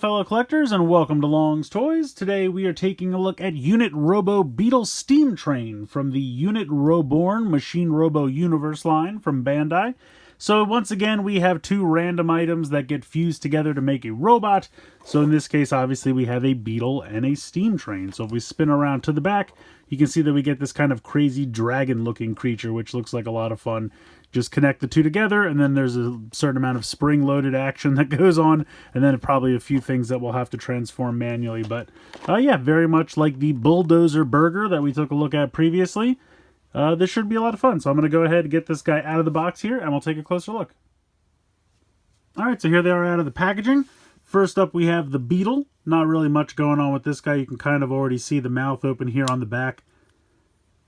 fellow collectors, and welcome to Long's Toys. Today we are taking a look at Unit Robo Beetle Steam Train from the Unit Roborn Machine Robo Universe line from Bandai. So once again, we have two random items that get fused together to make a robot. So in this case, obviously, we have a beetle and a steam train. So if we spin around to the back, you can see that we get this kind of crazy dragon-looking creature, which looks like a lot of fun. Just connect the two together, and then there's a certain amount of spring-loaded action that goes on, and then probably a few things that we'll have to transform manually. But yeah, very much like the Bulldozer Burger that we took a look at previously. This should be a lot of fun, so I'm going to go ahead and get this guy out of the box here, and we'll take a closer look. Alright, so here they are out of the packaging. First up, we have the Beetle. Not really much going on with this guy. You can kind of already see the mouth open here on the back.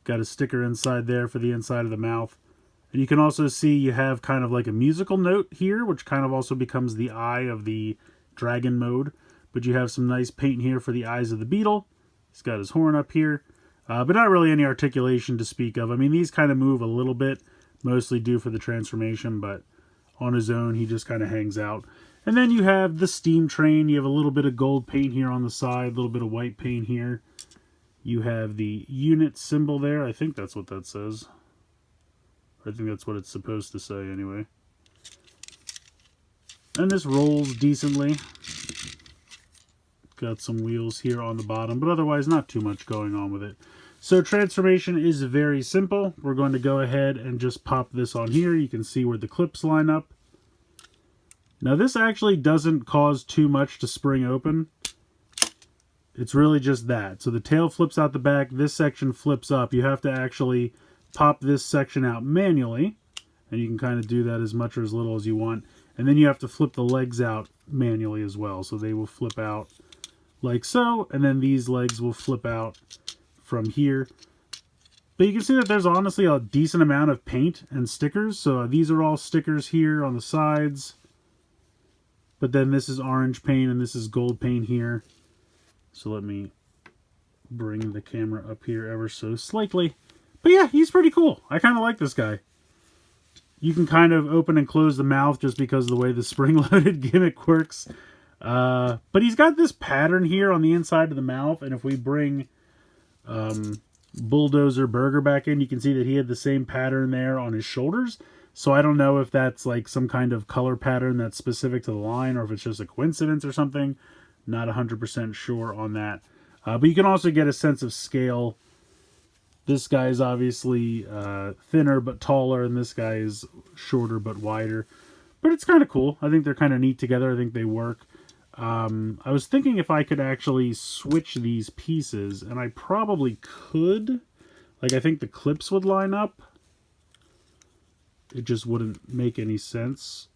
Got a sticker inside there for the inside of the mouth. And you can also see you have kind of like a musical note here, which kind of also becomes the eye of the dragon mode. But you have some nice paint here for the eyes of the Beetle. He's got his horn up here. But not really any articulation to speak of. I mean, these kind of move a little bit, mostly due for the transformation, but on his own, he just kind of hangs out. And then you have the steam train. You have a little bit of gold paint here on the side, a little bit of white paint here. You have the unit symbol there. I think that's what that says. I think that's what it's supposed to say anyway. And this rolls decently. Got some wheels here on the bottom, but otherwise not too much going on with it. So transformation is very simple. We're going to go ahead and just pop this on here. You can see where the clips line up. Now this actually doesn't cause too much to spring open. It's really just that. So the tail flips out the back. This section flips up. You have to actually pop this section out manually. And you can kind of do that as much or as little as you want. And then you have to flip the legs out manually as well. So they will flip out like so, and then these legs will flip out from here. But you can see that there's honestly a decent amount of paint and stickers. So these are all stickers here on the sides. But then this is orange paint and this is gold paint here. So let me bring the camera up here ever so slightly. But yeah, he's pretty cool. I kind of like this guy. You can kind of open and close the mouth just because of the way the spring-loaded gimmick works. But he's got this pattern here on the inside of the mouth, and if we bring Bulldozer Burger back in, you can see that he had the same pattern there on his shoulders. So I don't know if that's like some kind of color pattern that's specific to the line, or if it's just a coincidence or something. Not 100% sure on that. But you can also get a sense of scale. This guy is obviously thinner but taller, and this guy is shorter but wider. But it's kind of cool. I think they're kind of neat together. I think they work. I was thinking if I could actually switch these pieces, and I probably could. Like, I think the clips would line up. It just wouldn't make any sense.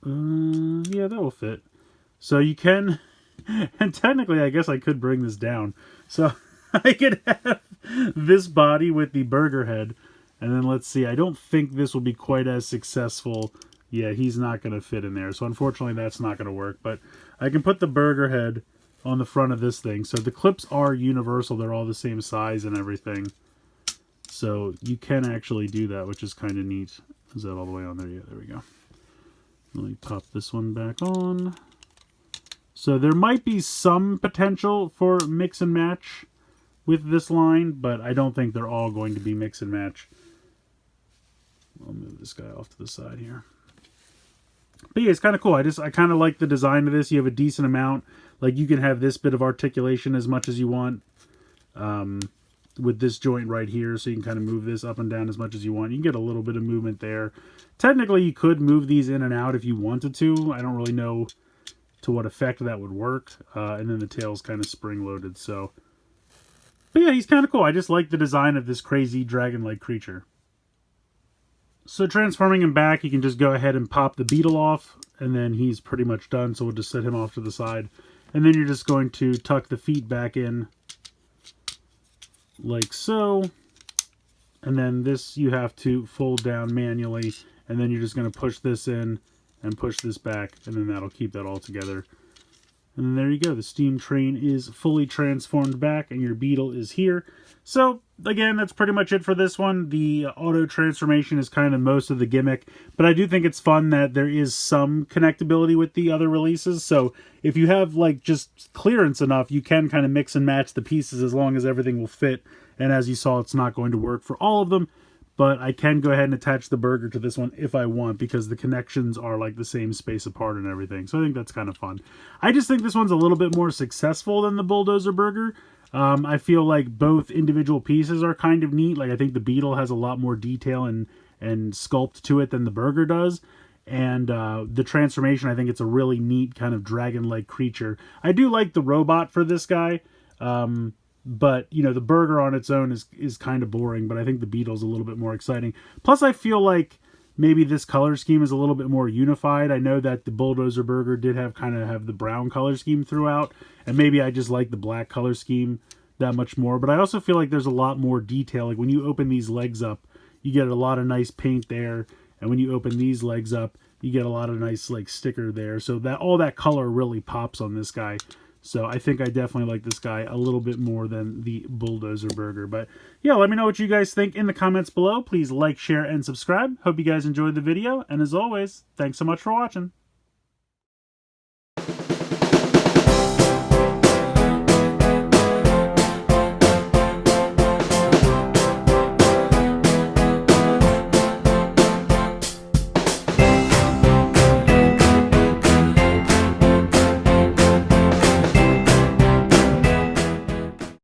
Yeah, that will fit. So you can, and technically I guess I could bring this down. So I could have this body with the burger head, and then let's see, I don't think this will be quite as successful. Yeah, he's not going to fit in there. So unfortunately, that's not going to work. But I can put the burger head on the front of this thing. So the clips are universal. They're all the same size and everything. So you can actually do that, which is kind of neat. Is that all the way on there? Yeah, there we go. Let me pop this one back on. So there might be some potential for mix and match with this line, but I don't think they're all going to be mix and match. I'll move this guy off to the side here. But yeah, it's kind of cool. I kind of like the design of this. You have a decent amount. Like, you can have this bit of articulation as much as you want with this joint right here. So you can kind of move this up and down as much as you want. You can get a little bit of movement there. Technically, you could move these in and out if you wanted to. I don't really know to what effect that would work. And then the tail's kind of spring-loaded. So, but yeah, he's kind of cool. I just like the design of this crazy dragon-like creature. So transforming him back, you can just go ahead and pop the Beetle off, and then he's pretty much done, so we'll just set him off to the side. And then you're just going to tuck the feet back in, like so. And then this you have to fold down manually, and then you're just going to push this in and push this back, and then that'll keep that all together. And then there you go. The steam train is fully transformed back, and your Beetle is here. So, again, that's pretty much it for this one. The auto transformation is kind of most of the gimmick, but I do think it's fun that there is some connectability with the other releases. So, if you have, like, just clearance enough, you can kind of mix and match the pieces as long as everything will fit. And as you saw, it's not going to work for all of them. But I can go ahead and attach the burger to this one if I want, because the connections are like the same space apart and everything. So I think that's kind of fun. I just think this one's a little bit more successful than the bulldozer burger. I feel like both individual pieces are kind of neat. Like, I think the Beetle has a lot more detail and sculpt to it than the burger does. And the transformation, I think it's a really neat kind of dragon-like creature. I do like the robot for this guy. But, you know, the burger on its own is kind of boring, but I think the Beetle's a little bit more exciting. Plus, I feel like maybe this color scheme is a little bit more unified. I know that the bulldozer burger did have the brown color scheme throughout, and maybe I just like the black color scheme that much more. But I also feel like there's a lot more detail. Like, when you open these legs up, you get a lot of nice paint there, and when you open these legs up, you get a lot of nice, like, sticker there. So that all that color really pops on this guy. So I think I definitely like this guy a little bit more than the bulldozer burger. But yeah, let me know what you guys think in the comments below. Please like, share, and subscribe. Hope you guys enjoyed the video. And as always, thanks so much for watching.